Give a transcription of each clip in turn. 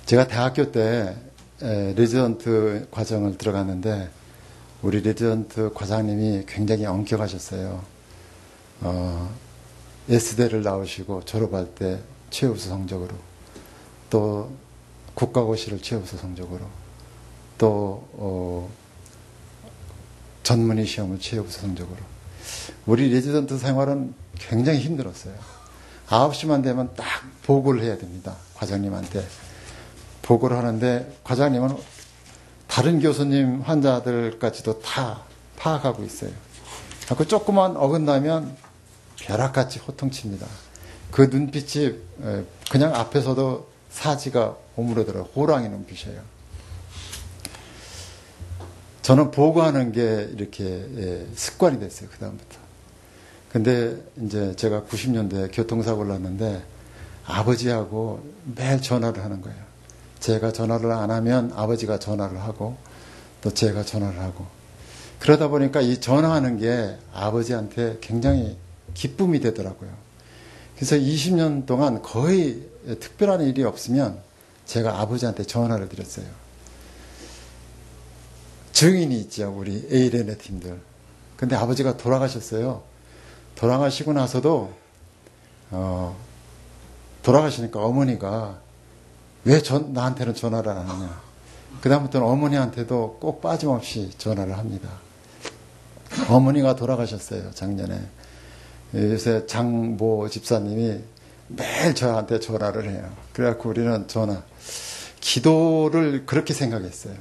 제가 대학교 때 레지던트 과정을 들어갔는데 우리 레지던트 과장님이 굉장히 엄격하셨어요. S대를 나오시고 졸업할 때 최우수 성적으로, 또 국가고시를 최우수 성적으로, 또 전문의 시험을 최우수 성적으로. 우리 레지던트 생활은 굉장히 힘들었어요. 9시만 되면 딱 보고를 해야 됩니다. 과장님한테 보고를 하는데, 과장님은 다른 교수님 환자들까지도 다 파악하고 있어요. 그 조금만 어긋나면 벼락같이 호통칩니다. 그 눈빛이 그냥 앞에서도 사지가 오므려들어요. 호랑이 눈빛이에요. 저는 보고하는 게 이렇게 습관이 됐어요. 그 다음부터. 근데 이제 제가 90년대에 교통사고를 났는데 아버지하고 매일 전화를 하는 거예요. 제가 전화를 안 하면 아버지가 전화를 하고 또 제가 전화를 하고, 그러다 보니까 이 전화하는 게 아버지한테 굉장히 기쁨이 되더라고요. 그래서 20년 동안 거의 특별한 일이 없으면 제가 아버지한테 전화를 드렸어요. 증인이 있죠. 우리 A레네 팀들. 근데 아버지가 돌아가셨어요. 돌아가시고 나서도 돌아가시니까 어머니가 왜 나한테는 전화를 안 하느냐. 그 다음부터는 어머니한테도 꼭 빠짐없이 전화를 합니다. 어머니가 돌아가셨어요. 작년에. 요새 장모 집사님이 매일 저한테 전화를 해요. 그래갖고 우리는 기도를 그렇게 생각했어요.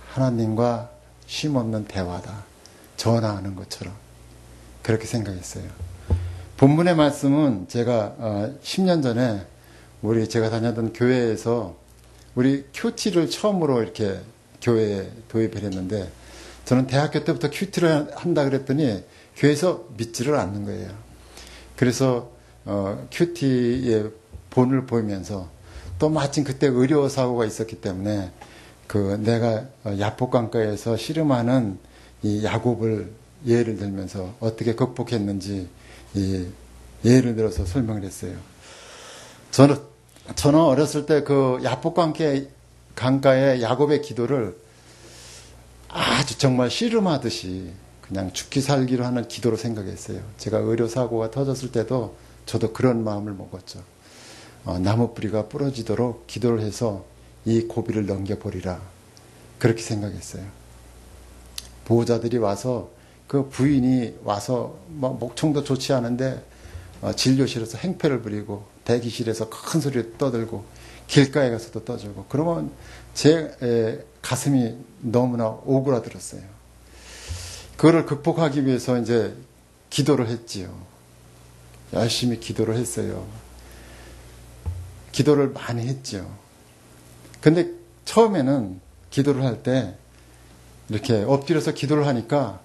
하나님과 쉼없는 대화다. 전화하는 것처럼. 그렇게 생각했어요. 본문의 말씀은 제가 10년 전에 제가 다녔던 교회에서 우리 큐티를 처음으로 이렇게 교회에 도입을 했는데, 저는 대학교 때부터 큐티를 한다 그랬더니 교회에서 믿지를 않는 거예요. 그래서 큐티의 본을 보이면서, 또 마침 그때 의료사고가 있었기 때문에 내가 야복강가에서 씨름하는 이 야곱을 예를 들면서 어떻게 극복했는지 예를 들어서 설명을 했어요. 저는 어렸을 때 그 야복강가의 야곱의 기도를 아주 정말 씨름하듯이 그냥 죽기 살기로 하는 기도로 생각했어요. 제가 의료사고가 터졌을 때도 저도 그런 마음을 먹었죠. 나무 뿌리가 부러지도록 기도를 해서 이 고비를 넘겨버리라. 그렇게 생각했어요. 보호자들이 와서, 그 부인이 와서 목청도 좋지 않은데 진료실에서 행패를 부리고 대기실에서 큰 소리를 떠들고 길가에 가서도 떠들고, 그러면 제 가슴이 너무나 오그라들었어요. 그거를 극복하기 위해서 이제 기도를 했지요. 열심히 기도를 했어요. 기도를 많이 했죠. 근데 처음에는 기도를 할 때 이렇게 엎드려서 기도를 하니까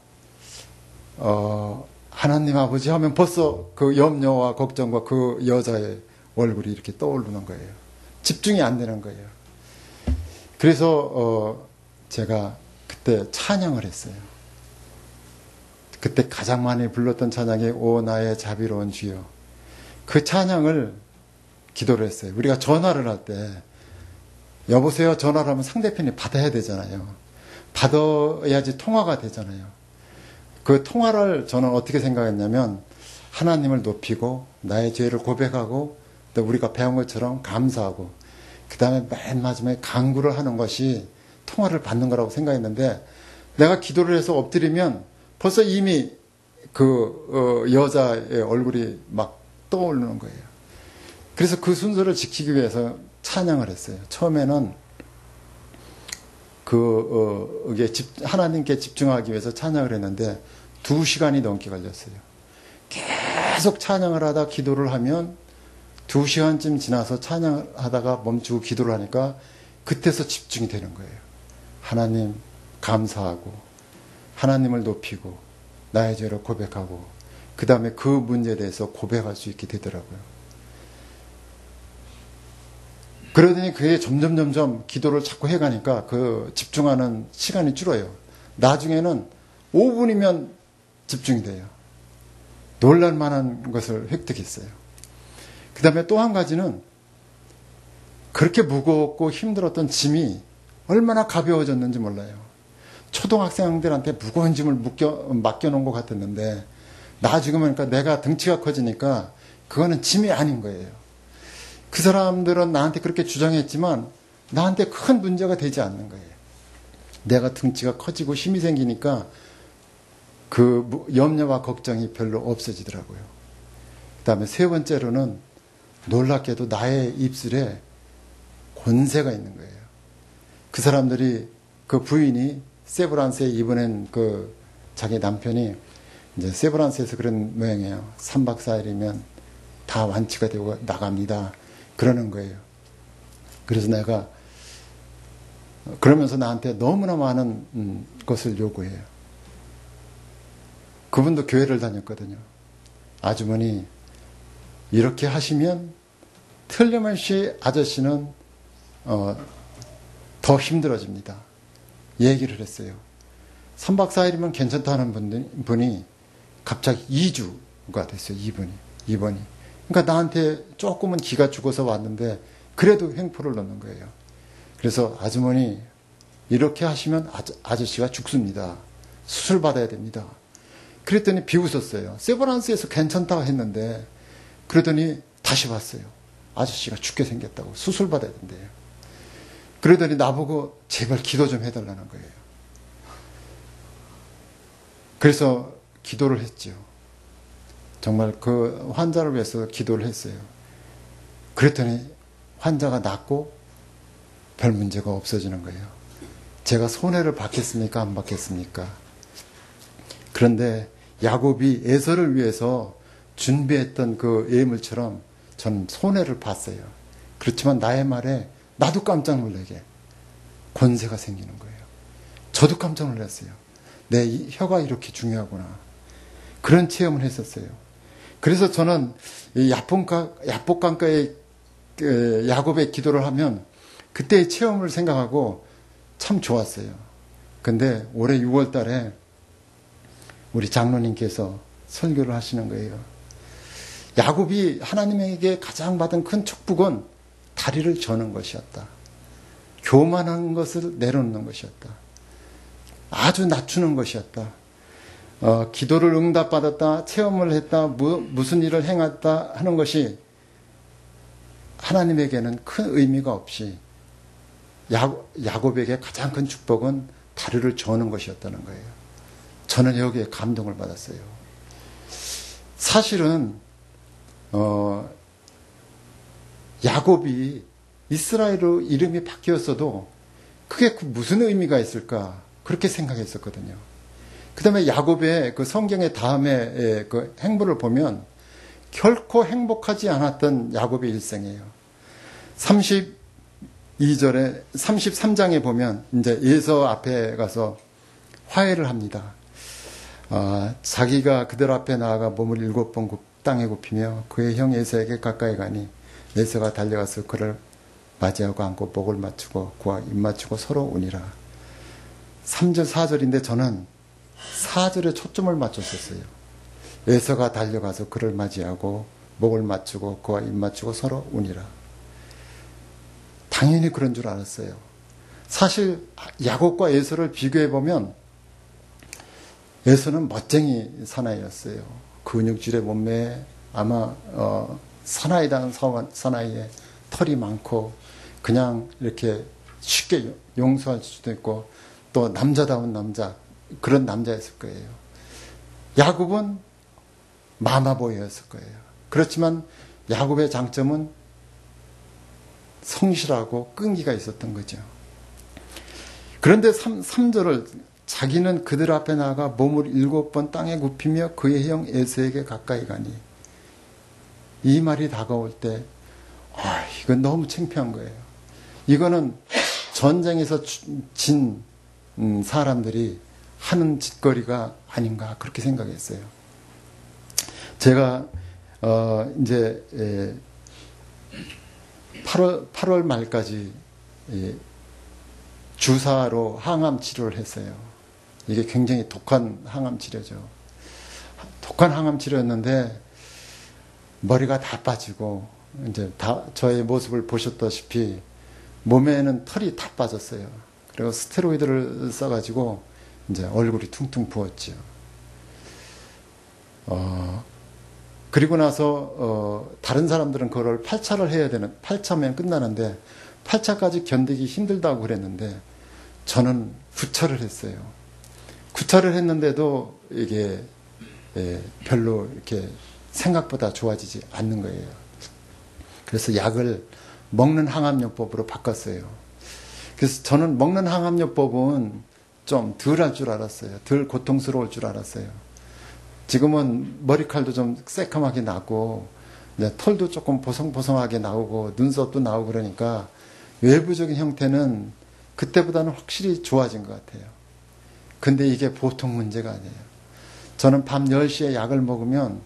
하나님 아버지 하면 벌써 그 염려와 걱정과 그 여자의 얼굴이 이렇게 떠오르는 거예요. 집중이 안 되는 거예요. 그래서 제가 그때 찬양을 했어요. 그때 가장 많이 불렀던 찬양이 오 나의 자비로운 주여. 그 찬양을 기도를 했어요. 우리가 전화를 할 때 여보세요 전화를 하면 상대편이 받아야 되잖아요. 받아야지 통화가 되잖아요. 그 통화를 저는 어떻게 생각했냐면, 하나님을 높이고 나의 죄를 고백하고 또 우리가 배운 것처럼 감사하고 그 다음에 맨 마지막에 간구를 하는 것이 통화를 받는 거라고 생각했는데, 내가 기도를 해서 엎드리면 벌써 이미 여자의 얼굴이 막 떠오르는 거예요. 그래서 그 순서를 지키기 위해서 찬양을 했어요. 처음에는 하나님께 집중하기 위해서 찬양을 했는데 2시간이 넘게 걸렸어요. 계속 찬양을 하다 기도를 하면 2시간쯤 지나서 찬양을 하다가 멈추고 기도를 하니까 그때서 집중이 되는 거예요. 하나님 감사하고 하나님을 높이고 나의 죄를 고백하고 그 다음에 그 문제에 대해서 고백할 수 있게 되더라고요. 그러더니 그게 점점 기도를 자꾸 해가니까 그 집중하는 시간이 줄어요. 나중에는 5분이면 집중이 돼요. 놀랄만한 것을 획득했어요. 그 다음에 또 한 가지는 그렇게 무겁고 힘들었던 짐이 얼마나 가벼워졌는지 몰라요. 초등학생들한테 무거운 짐을 맡겨놓은 것 같았는데 나중에 보니까 내가 덩치가 커지니까 그거는 짐이 아닌 거예요. 그 사람들은 나한테 그렇게 주장했지만 나한테 큰 문제가 되지 않는 거예요. 내가 덩치가 커지고 힘이 생기니까 그 염려와 걱정이 별로 없어지더라고요. 그 다음에 세 번째로는 놀랍게도 나의 입술에 권세가 있는 거예요. 그 사람들이 그 부인이 세브란스에 입원한 그 자기 남편이 이제 세브란스에서 그런 모양이에요. 3박 4일이면 다 완치가 되고 나갑니다. 그러는 거예요. 그래서 내가 그러면서 나한테 너무나 많은 것을 요구해요. 그분도 교회를 다녔거든요. 아주머니 이렇게 하시면 틀림없이 아저씨는 더 힘들어집니다. 얘기를 했어요. 3박 4일이면 괜찮다는 분이 갑자기 2주가 됐어요. 2번이. 그러니까 나한테 조금은 기가 죽어서 왔는데 그래도 횡포를 넣는 거예요. 그래서 아주머니 이렇게 하시면 아저씨가 죽습니다. 수술 받아야 됩니다. 그랬더니 비웃었어요. 세브란스에서 괜찮다고 했는데 그러더니 다시 왔어요. 아저씨가 죽게 생겼다고 수술 받아야 된대요. 그러더니 나보고 제발 기도 좀 해달라는 거예요. 그래서 기도를 했죠. 정말 그 환자를 위해서 기도를 했어요. 그랬더니 환자가 낫고 별 문제가 없어지는 거예요. 제가 손해를 받겠습니까? 안 받겠습니까? 그런데 야곱이 에서를 위해서 준비했던 그 예물처럼 저는 손해를 봤어요. 그렇지만 나의 말에 나도 깜짝 놀라게 권세가 생기는 거예요. 저도 깜짝 놀랐어요. 내 혀가 이렇게 중요하구나. 그런 체험을 했었어요. 그래서 저는 이 야복강가의 야곱의 기도를 하면 그때의 체험을 생각하고 참 좋았어요. 근데 올해 6월 달에 우리 장로님께서 설교를 하시는 거예요. 야곱이 하나님에게 가장 받은 큰 축복은 다리를 저는 것이었다. 교만한 것을 내려놓는 것이었다. 아주 낮추는 것이었다. 기도를 응답받았다, 체험을 했다, 무슨 일을 행했다 하는 것이 하나님에게는 큰 의미가 없이 야곱에게 가장 큰 축복은 다리를 저는 것이었다는 거예요. 저는 여기에 감동을 받았어요. 사실은 야곱이 이스라엘로 이름이 바뀌었어도 그게 무슨 의미가 있을까 그렇게 생각했었거든요. 그 다음에 야곱의 그 성경의 다음에 그 행보를 보면 결코 행복하지 않았던 야곱의 일생이에요. 32절에 33장에 보면 이제 에서 앞에 가서 화해를 합니다. 자기가 그들 앞에 나아가 몸을 7번 땅에 굽히며 그의 형 에서에게 가까이 가니 에서가 달려가서 그를 맞이하고 안고 목을 맞추고 그와 입 맞추고 서로 우니라. 3절 4절인데 저는 4절에 초점을 맞췄었어요. 에서가 달려가서 그를 맞이하고 목을 맞추고 그와 입 맞추고 서로 우니라. 당연히 그런 줄 알았어요. 사실 야곱과 에서를 비교해보면 에서는 멋쟁이 사나이였어요. 근육질의 몸매에 아마 사나이다는 사나이에 털이 많고 그냥 이렇게 쉽게 용서할 수도 있고 또 남자다운 남자, 그런 남자였을 거예요. 야곱은 마마보이였을 거예요. 그렇지만 야곱의 장점은 성실하고 끈기가 있었던 거죠. 그런데 3절을 자기는 그들 앞에 나가 몸을 7번 땅에 굽히며 그의 형 에서에게 가까이 가니, 이 말이 다가올 때 이건 너무 창피한 거예요. 이거는 전쟁에서 진 사람들이 하는 짓거리가 아닌가 그렇게 생각했어요. 제가 이제 8월 말까지 주사로 항암 치료를 했어요. 이게 굉장히 독한 항암 치료죠. 독한 항암 치료였는데 머리가 다 빠지고 이제 다 저의 모습을 보셨다시피 몸에는 털이 다 빠졌어요. 그리고 스테로이드를 써가지고 이제 얼굴이 퉁퉁 부었죠. 그리고 나서 다른 사람들은 그걸 8차를 해야 되는, 8차면 끝나는데 8차까지 견디기 힘들다고 그랬는데 저는 9차를 했어요. 9차를 했는데도 이게 별로 이렇게 생각보다 좋아지지 않는 거예요. 그래서 약을 먹는 항암요법으로 바꿨어요. 그래서 저는 먹는 항암요법은 좀 덜 할 줄 알았어요. 덜 고통스러울 줄 알았어요. 지금은 머리칼도 좀 새까맣게 나고 털도 조금 보송보송하게 나오고 눈썹도 나오고 그러니까 외부적인 형태는 그때보다는 확실히 좋아진 것 같아요. 근데 이게 보통 문제가 아니에요. 저는 밤 10시에 약을 먹으면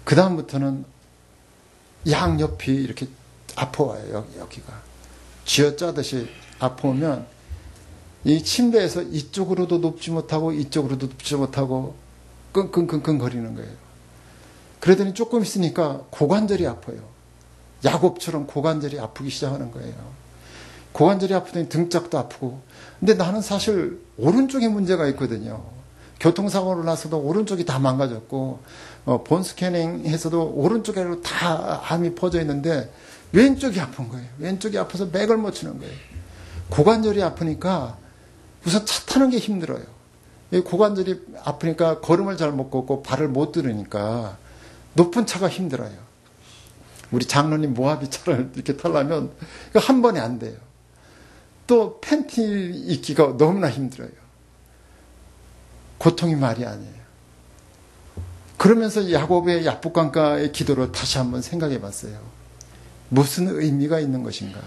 그 다음부터는 양옆이 이렇게 아파와요. 여기가 쥐어짜듯이 아파오면 이 침대에서 이쪽으로도 눕지 못하고 이쪽으로도 눕지 못하고 끙끙끙끙 거리는 거예요. 그러더니 조금 있으니까 고관절이 아파요. 야곱처럼 고관절이 아프기 시작하는 거예요. 고관절이 아프더니 등짝도 아프고. 근데 나는 사실 오른쪽에 문제가 있거든요. 교통사고로 나서도 오른쪽이 다 망가졌고 본 스캐닝 해서도 오른쪽에로 다 암이 퍼져 있는데 왼쪽이 아픈 거예요. 왼쪽이 아파서 맥을 못 치는 거예요. 고관절이 아프니까 우선 차 타는 게 힘들어요. 고관절이 아프니까 걸음을 잘 못 걷고 발을 못 들으니까 높은 차가 힘들어요. 우리 장로님 모하비 차를 이렇게 타려면 한 번에 안 돼요. 또 팬티 입기가 너무나 힘들어요. 고통이 말이 아니에요. 그러면서 야곱의 야복강가의 기도를 다시 한번 생각해 봤어요. 무슨 의미가 있는 것인가?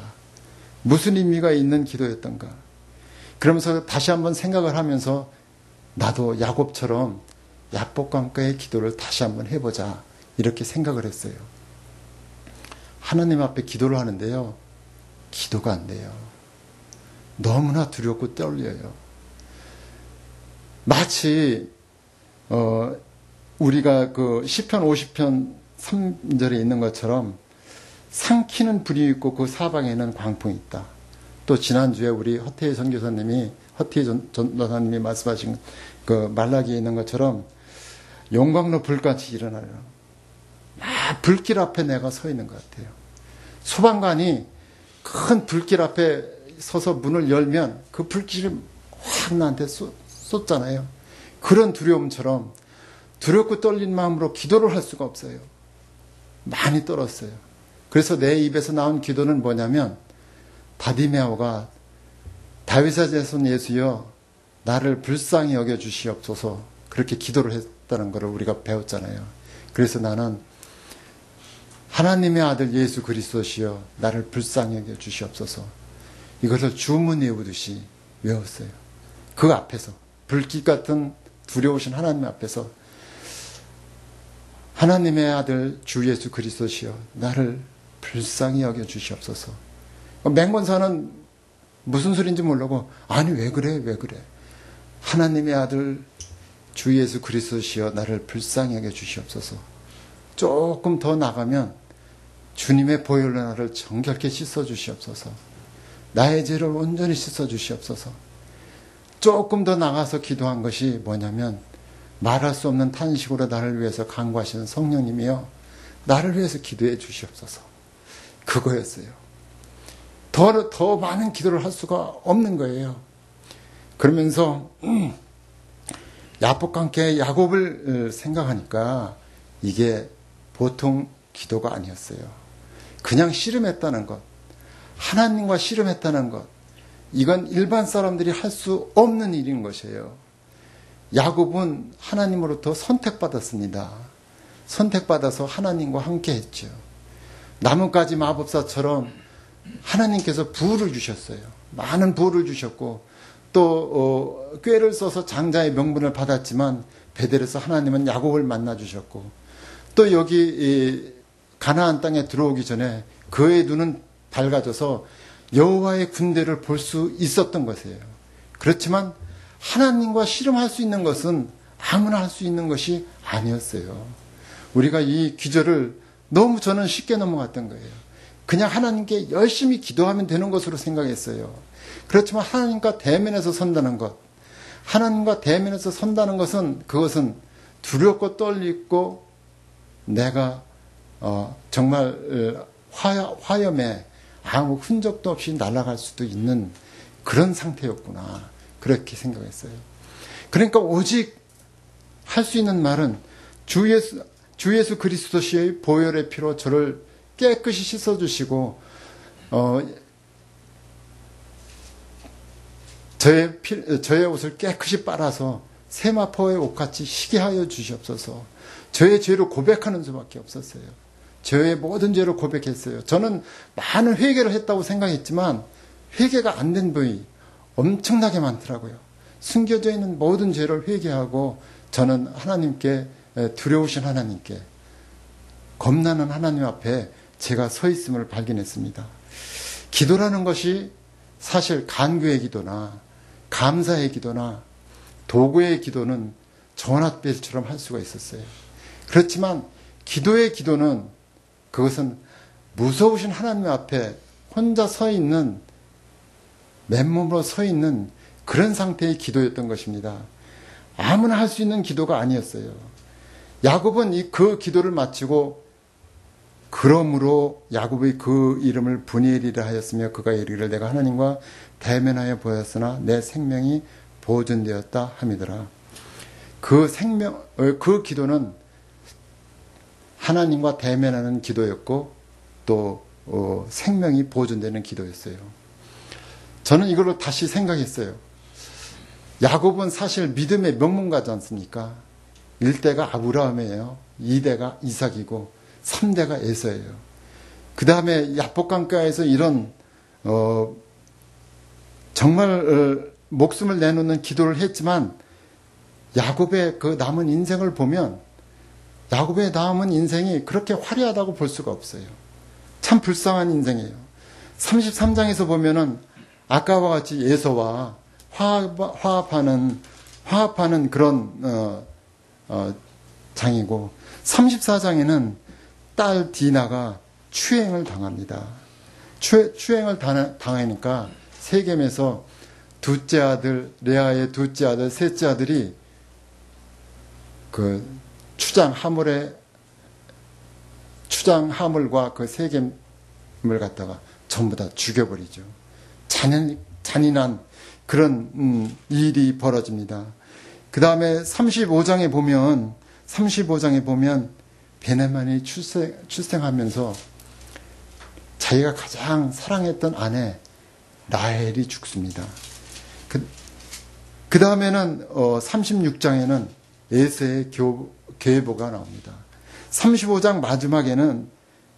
무슨 의미가 있는 기도였던가? 그러면서 다시 한번 생각을 하면서 나도 야곱처럼 야복강가의 기도를 다시 한번 해보자 이렇게 생각을 했어요. 하나님 앞에 기도를 하는데요. 기도가 안 돼요. 너무나 두렵고 떨려요. 마치 우리가 그 시편 50편 3절에 있는 것처럼 삼키는 불이 있고 그 사방에는 광풍이 있다. 또 지난주에 우리 허태희 선교사님이 전도사님이 말씀하신 그 말라기에 있는 것처럼 용광로 불같이 일어나요. 불길 앞에 내가 서 있는 것 같아요. 소방관이 큰 불길 앞에 서서 문을 열면 그 불길이 확 나한테 쏟잖아요. 그런 두려움처럼 두렵고 떨린 마음으로 기도를 할 수가 없어요. 많이 떨었어요. 그래서 내 입에서 나온 기도는 뭐냐면 바디메오가 다윗의 자손 예수여 나를 불쌍히 여겨주시옵소서 그렇게 기도를 했다는 것을 우리가 배웠잖아요. 그래서 나는 하나님의 아들 예수 그리스도시여 나를 불쌍히 여겨주시옵소서 이것을 주문 외우듯이 외웠어요. 그 앞에서 불길 같은 두려우신 하나님 앞에서 하나님의 아들 주 예수 그리스도시여 나를 불쌍히 여겨주시옵소서. 맹건사는 무슨 소리인지 모르고 아니 왜 그래 하나님의 아들 주 예수 그리스도시여 나를 불쌍히 여겨주시옵소서. 조금 더 나가면 주님의 보혈로 나를 정결케 씻어주시옵소서. 나의 죄를 온전히 씻어주시옵소서. 조금 더 나가서 기도한 것이 뭐냐면 말할 수 없는 탄식으로 나를 위해서 간구하시는 성령님이여 나를 위해서 기도해 주시옵소서. 그거였어요. 더 많은 기도를 할 수가 없는 거예요. 그러면서 야복강가의 야곱을 생각하니까 이게 보통 기도가 아니었어요. 그냥 씨름했다는 것, 하나님과 씨름했다는 것, 이건 일반 사람들이 할 수 없는 일인 것이에요. 야곱은 하나님으로부터 선택받았습니다. 선택받아서 하나님과 함께 했죠. 나뭇가지 마법사처럼 하나님께서 부를 주셨어요. 많은 부를 주셨고 또 꾀를 써서 장자의 명분을 받았지만 베델에서 하나님은 야곱을 만나 주셨고 또 여기 가나안 땅에 들어오기 전에 그의 눈은 밝아져서 여호와의 군대를 볼 수 있었던 것이에요. 그렇지만 하나님과 씨름할 수 있는 것은 아무나 할 수 있는 것이 아니었어요. 우리가 이 기절을 너무 저는 쉽게 넘어갔던 거예요. 그냥 하나님께 열심히 기도하면 되는 것으로 생각했어요. 그렇지만 하나님과 대면에서 선다는 것, 하나님과 대면에서 선다는 것은 그것은 두렵고 떨리고 내가 정말 화염에 아무 흔적도 없이 날아갈 수도 있는 그런 상태였구나. 그렇게 생각했어요. 그러니까 오직 할 수 있는 말은 주 예수 그리스도의 보혈의 피로 저를 깨끗이 씻어주시고 저의 옷을 깨끗이 빨아서 세마포의 옷같이 희게 하여 주시옵소서. 저의 죄를 고백하는 수밖에 없었어요. 저의 모든 죄를 고백했어요. 저는 많은 회개를 했다고 생각했지만 회개가 안 된 부위 엄청나게 많더라고요. 숨겨져 있는 모든 죄를 회개하고 저는 하나님께, 두려우신 하나님께, 겁나는 하나님 앞에 제가 서 있음을 발견했습니다. 기도라는 것이 사실 간구의 기도나 감사의 기도나 도구의 기도는 전화벨처럼 할 수가 있었어요. 그렇지만 기도의 기도는 그것은 무서우신 하나님 앞에 혼자 서 있는, 맨몸으로 서 있는 그런 상태의 기도였던 것입니다. 아무나 할 수 있는 기도가 아니었어요. 야곱은 그 기도를 마치고 그러므로 야곱의 그 이름을 브니엘이라 하였으며 그가 이르기를 내가 하나님과 대면하여 보였으나 내 생명이 보존되었다 함이더라. 그 기도는 하나님과 대면하는 기도였고 또 생명이 보존되는 기도였어요. 저는 이걸로 다시 생각했어요. 야곱은 사실 믿음의 명문가지 않습니까? 1대가 아브라함이에요. 2대가 이삭이고 3대가 에서예요. 그 다음에 야복강가에서 이런 정말 목숨을 내놓는 기도를 했지만 야곱의 그 남은 인생을 보면 야곱의 남은 인생이 그렇게 화려하다고 볼 수가 없어요. 참 불쌍한 인생이에요. 33장에서 보면은 아까와 같이 에서와 화합하는 그런 장이고 34장에는 딸 디나가 추행을 당합니다. 추행을 당하니까 세겜에서 둘째 아들 레아의 둘째 아들 셋째 아들이 그 추장 하물과 그 세겜을 갖다가 전부 다 죽여버리죠. 잔인한 그런 일이 벌어집니다. 그 다음에 35장에 보면 베냐민이 출생하면서 자기가 가장 사랑했던 아내 라헬이 죽습니다. 그 다음에는 36장에는 에서의 계보가 나옵니다. 35장 마지막에는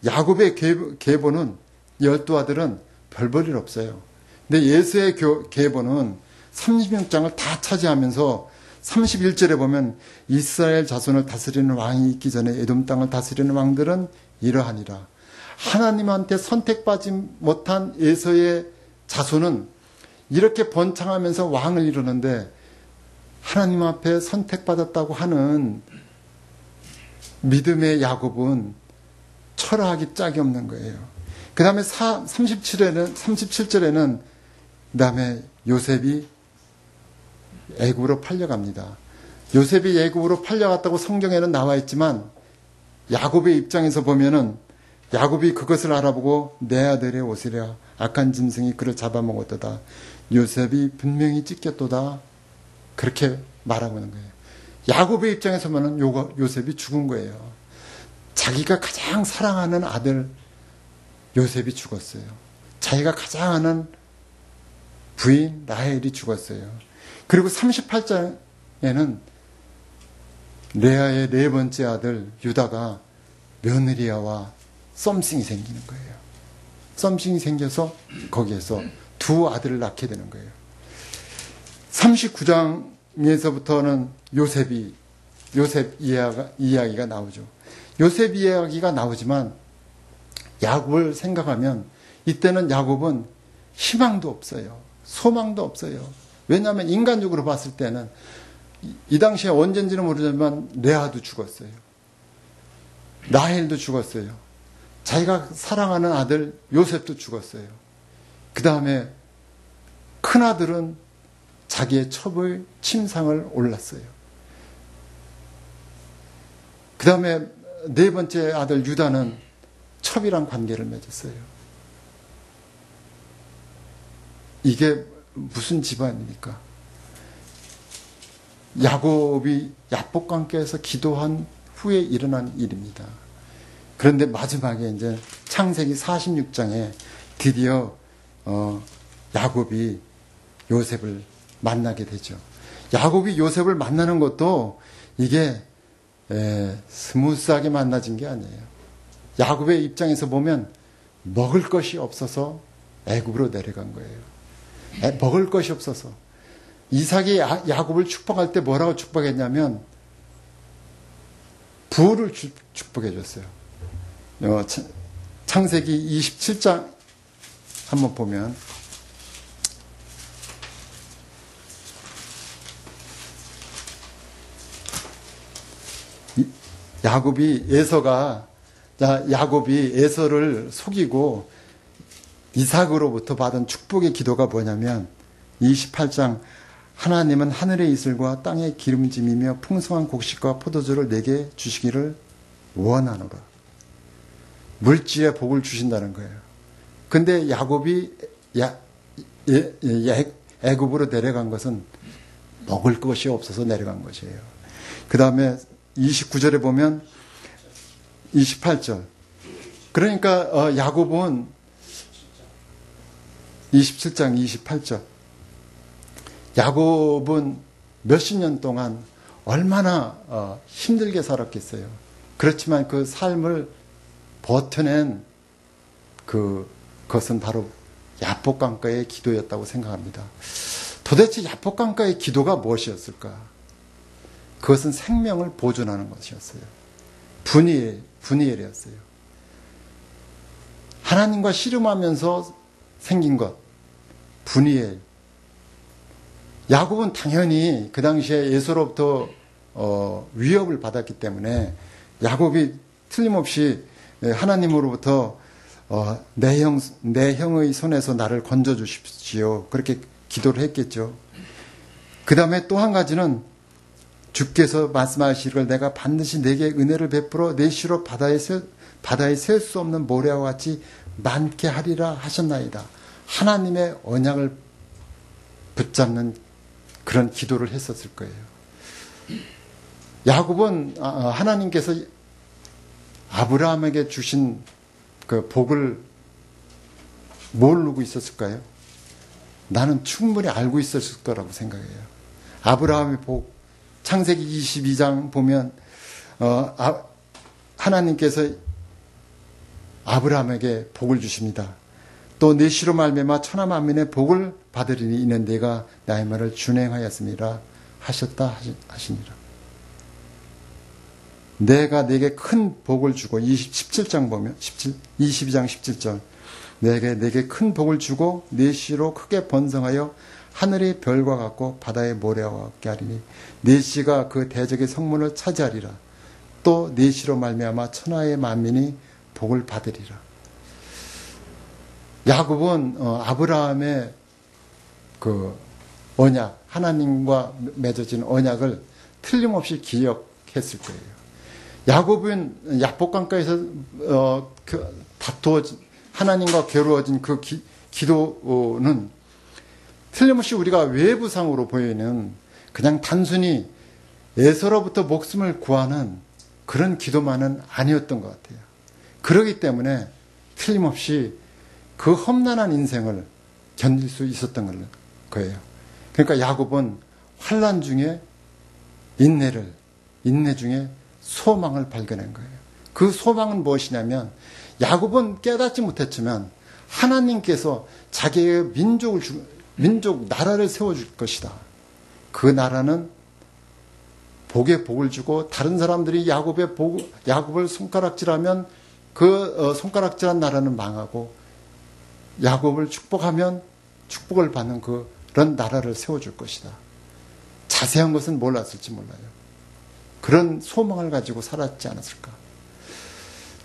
야곱의 계보는 12아들은 별 볼 일 없어요. 근데 에서의 계보는 36장을 다 차지하면서 31절에 보면 이스라엘 자손을 다스리는 왕이 있기 전에 에돔 땅을 다스리는 왕들은 이러하니라. 하나님한테 선택받지 못한 에서의 자손은 이렇게 번창하면서 왕을 이루는데 하나님 앞에 선택받았다고 하는 믿음의 야곱은 철학이 짝이 없는 거예요. 그 다음에 37절에는 그 다음에 요셉이 애굽으로 팔려갑니다. 요셉이 애굽으로 팔려갔다고 성경에는 나와 있지만 야곱의 입장에서 보면은 야곱이 그것을 알아보고 내 아들의 옷이랴 악한 짐승이 그를 잡아먹었도다. 요셉이 분명히 찢겼도다. 그렇게 말하고 있는 거예요. 야곱의 입장에서 보면 요셉이 죽은 거예요. 자기가 가장 사랑하는 아들 요셉이 죽었어요. 자기가 가장 아는 부인 라헬이 죽었어요. 그리고 38장에는 레아의 네 번째 아들 유다가 며느리와 썸씽이 생기는 거예요. 썸씽이 생겨서 거기에서 두 아들을 낳게 되는 거예요. 39장에서부터는 요셉 이야기가 나오죠. 요셉 이야기가 나오지만 야곱을 생각하면 이때는 야곱은 희망도 없어요. 소망도 없어요. 왜냐하면 인간적으로 봤을 때는 이 당시에 언젠지는 모르지만 레아도 죽었어요. 라헬도 죽었어요. 자기가 사랑하는 아들 요셉도 죽었어요. 그 다음에 큰아들은 자기의 첩의 침상을 올랐어요. 그 다음에 네 번째 아들 유다는 첩이랑 관계를 맺었어요. 이게 무슨 집안입니까? 야곱이 야복강가에서 기도한 후에 일어난 일입니다. 그런데 마지막에 이제 창세기 46장에 드디어 야곱이 요셉을 만나게 되죠. 야곱이 요셉을 만나는 것도 이게 스무스하게 만나진 게 아니에요. 야곱의 입장에서 보면 먹을 것이 없어서 애굽으로 내려간 거예요. 먹을 것이 없어서. 이삭이 야곱을 축복할 때 뭐라고 축복했냐면 부를 축복해 줬어요. 창세기 27장 한번 보면 야곱이 에서를 속이고 이삭으로부터 받은 축복의 기도가 뭐냐면 28장 하나님은 하늘의 이슬과 땅의 기름짐이며 풍성한 곡식과 포도주를 내게 주시기를 원하노라. 물질에 복을 주신다는 거예요. 근데 야곱이 애굽으로 내려간 것은 먹을 것이 없어서 내려간 것이에요. 그 다음에 29절에 보면 28절. 그러니까 야곱은 27장 28절. 야곱은 몇십 년 동안 얼마나 힘들게 살았겠어요. 그렇지만 그 삶을 버텨낸 그것은 바로 야복강가의 기도였다고 생각합니다. 도대체 야복강가의 기도가 무엇이었을까? 그것은 생명을 보존하는 것이었어요. 분이엘이었어요. 하나님과 씨름하면서 생긴 것, 분이엘. 야곱은 당연히 그 당시에 에서로부터 위협을 받았기 때문에 야곱이 틀림없이 하나님으로부터 내 형의 손에서 나를 건져 주십시오. 그렇게 기도를 했겠죠. 그 다음에 또 한 가지는 주께서 말씀하시기를 내가 반드시 내게 은혜를 베풀어 내 시로 바다에 셀 수 없는 모래와 같이 많게 하리라 하셨나이다. 하나님의 언약을 붙잡는 그런 기도를 했었을 거예요. 야곱은 하나님께서 아브라함에게 주신 그 복을 모르고 있었을까요? 나는 충분히 알고 있었을 거라고 생각해요. 아브라함의 복, 창세기 22장 보면 하나님께서 아브라함에게 복을 주십니다. 또 내 씨로 말미암아 천하 만민의 복을 받으리니 이는 내가 나의 말을 준행하였음이라 하셨다 하시니라. 내가 내게 큰 복을 주고 17장 보면 22장 17절 내게 큰 복을 주고 내 씨로 크게 번성하여 하늘의 별과 같고 바다의 모래와 같게 하리니 내 씨가 그 대적의 성문을 차지하리라. 또 내 씨로 말미암아 천하의 만민이 복을 받으리라. 야곱은 아브라함의 그 언약, 하나님과 맺어진 언약을 틀림없이 기억했을 거예요. 야곱은 야복강가에서 다투어진 하나님과 괴로워진 그 기도는 틀림없이 우리가 외부상으로 보이는 그냥 단순히 에서로부터 목숨을 구하는 그런 기도만은 아니었던 것 같아요. 그렇기 때문에 틀림없이 그 험난한 인생을 견딜 수 있었던 거예요. 그러니까 야곱은 환난 중에 인내 중에 소망을 발견한 거예요. 그 소망은 무엇이냐면 야곱은 깨닫지 못했지만 하나님께서 자기의 민족 나라를 세워줄 것이다. 그 나라는 복에 복을 주고 다른 사람들이 야곱을 손가락질하면 그 손가락질한 나라는 망하고 야곱을 축복하면 축복을 받는 그런 나라를 세워줄 것이다. 자세한 것은 몰랐을지 몰라요. 그런 소망을 가지고 살았지 않았을까.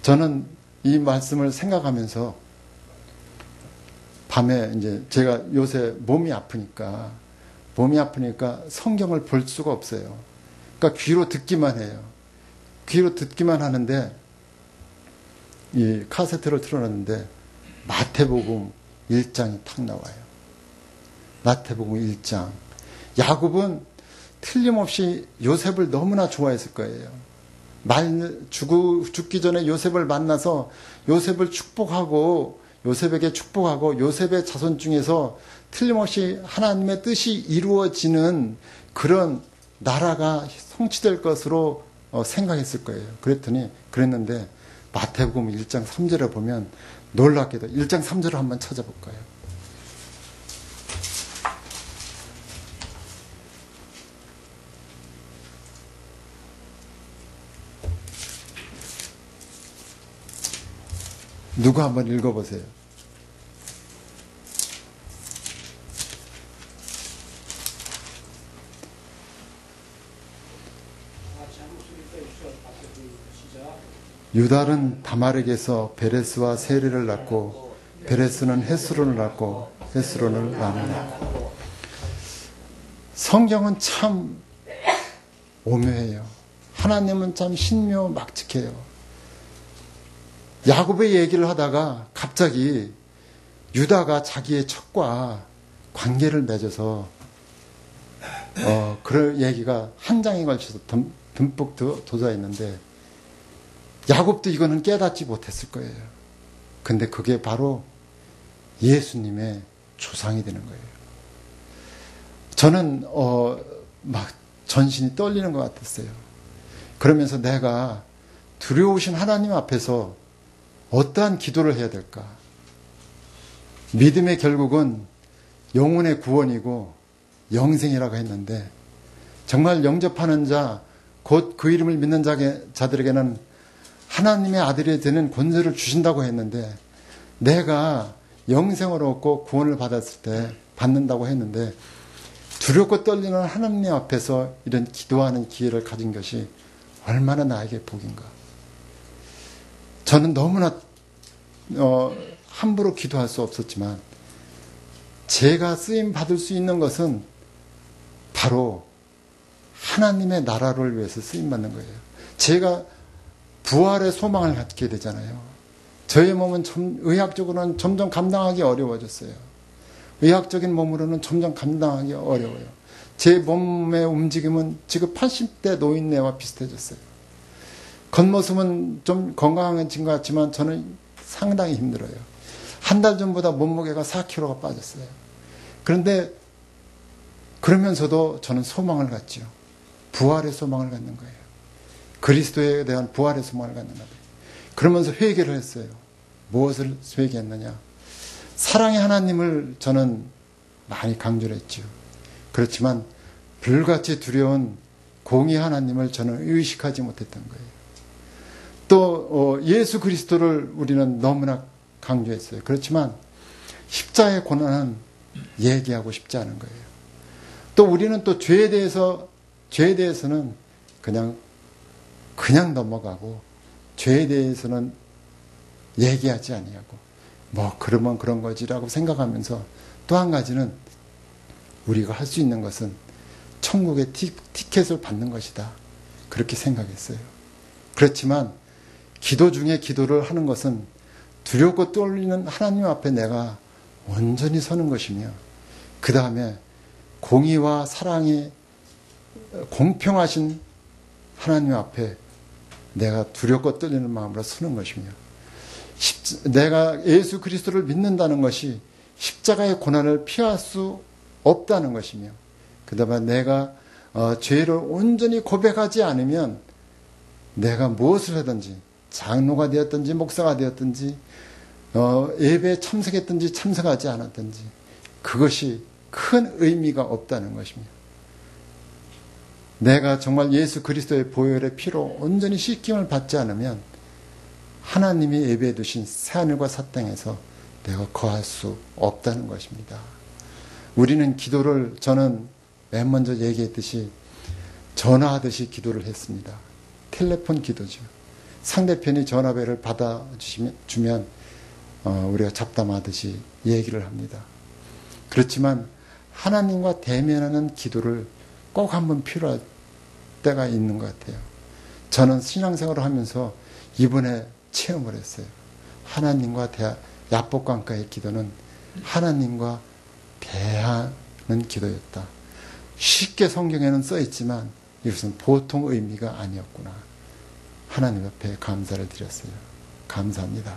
저는 이 말씀을 생각하면서 밤에 이제 제가 요새 몸이 아프니까 성경을 볼 수가 없어요. 그러니까 귀로 듣기만 해요. 귀로 듣기만 하는데 이 카세트를 틀어놨는데 마태복음 1장이 탁 나와요. 마태복음 1장. 야곱은 틀림없이 요셉을 너무나 좋아했을 거예요. 죽기 전에 요셉을 만나서 요셉에게 축복하고 요셉의 자손 중에서 틀림없이 하나님의 뜻이 이루어지는 그런 나라가 성취될 것으로 생각했을 거예요. 그랬는데 마태복음 1장 3절에 보면 놀랍게도 1장 3절을 한번 찾아볼까요? 누구 한번 읽어보세요. 유달은 다말에게서 베레스와 세레를 낳고 베레스는 헤스론을 낳고 헤스론을 낳는다. 성경은 참 오묘해요. 하나님은 참 신묘막측해요. 야곱의 얘기를 하다가 갑자기 유다가 자기의 척과 관계를 맺어서 그럴 얘기가 한 장에 걸쳐서 듬뿍 돋아 있는데 야곱도 이거는 깨닫지 못했을 거예요. 근데 그게 바로 예수님의 조상이 되는 거예요. 저는 막 전신이 떨리는 것 같았어요. 그러면서 내가 두려우신 하나님 앞에서 어떠한 기도를 해야 될까? 믿음의 결국은 영혼의 구원이고 영생이라고 했는데 정말 영접하는 자, 곧 그 이름을 믿는 자들에게는 하나님의 아들이 되는 권세를 주신다고 했는데 내가 영생을 얻고 구원을 받는다고 했는데 두렵고 떨리는 하나님 앞에서 이런 기도하는 기회를 가진 것이 얼마나 나에게 복인가. 저는 너무나 함부로 기도할 수 없었지만 제가 쓰임 받을 수 있는 것은 바로 하나님의 나라를 위해서 쓰임 받는 거예요. 제가 부활의 소망을 갖게 되잖아요. 저의 몸은 의학적으로는 점점 감당하기 어려워졌어요. 의학적인 몸으로는 점점 감당하기 어려워요. 제 몸의 움직임은 지금 80대 노인네와 비슷해졌어요. 겉모습은 좀 건강해진 것 같지만 저는 상당히 힘들어요. 한 달 전보다 몸무게가 4kg가 빠졌어요. 그러면서도 저는 소망을 갖죠. 부활의 소망을 갖는 거예요. 그리스도에 대한 부활의 소망을 갖는 거예요. 그러면서 회개를 했어요. 무엇을 회개했느냐? 사랑의 하나님을 저는 많이 강조를 했죠. 그렇지만 불같이 두려운 공의 하나님을 저는 의식하지 못했던 거예요. 또 예수 그리스도를 우리는 너무나 강조했어요. 그렇지만 십자의 고난은 얘기하고 싶지 않은 거예요. 또 우리는 또 죄에 대해서는 그냥 넘어가고 죄에 대해서는 얘기하지 아니하고 그러면 그런 거지라고 생각하면서 또 한 가지는 우리가 할 수 있는 것은 천국의 티켓을 받는 것이다. 그렇게 생각했어요. 그렇지만 기도 중에 기도를 하는 것은 두렵고 떨리는 하나님 앞에 내가 온전히 서는 것이며 그 다음에 공의와 사랑이 공평하신 하나님 앞에 내가 두렵고 떨리는 마음으로 서는 것이며 내가 예수 그리스도를 믿는다는 것이 십자가의 고난을 피할 수 없다는 것이며 그 다음에 내가 죄를 온전히 고백하지 않으면 내가 무엇을 하든지 장로가 되었든지 목사가 되었든지 예배에 참석했든지 참석하지 않았든지 그것이 큰 의미가 없다는 것입니다. 내가 정말 예수 그리스도의 보혈의 피로 온전히 씻김을 받지 않으면 하나님이 예배해 두신 새하늘과 새 땅에서 내가 거할 수 없다는 것입니다. 우리는 기도를 저는 맨 먼저 얘기했듯이 전화하듯이 기도를 했습니다. 텔레폰 기도죠. 상대편이 전화벨을 받아주면 우리가 잡담하듯이 얘기를 합니다. 그렇지만 하나님과 대면하는 기도를 꼭 한번 필요할 때가 있는 것 같아요. 저는 신앙생활을 하면서 이번에 체험을 했어요. 하나님과 야복강가의 기도는 하나님과 대하는 기도였다. 쉽게 성경에는 써있지만 이것은 보통 의미가 아니었구나. 하나님 앞에 감사를 드렸어요. 감사합니다.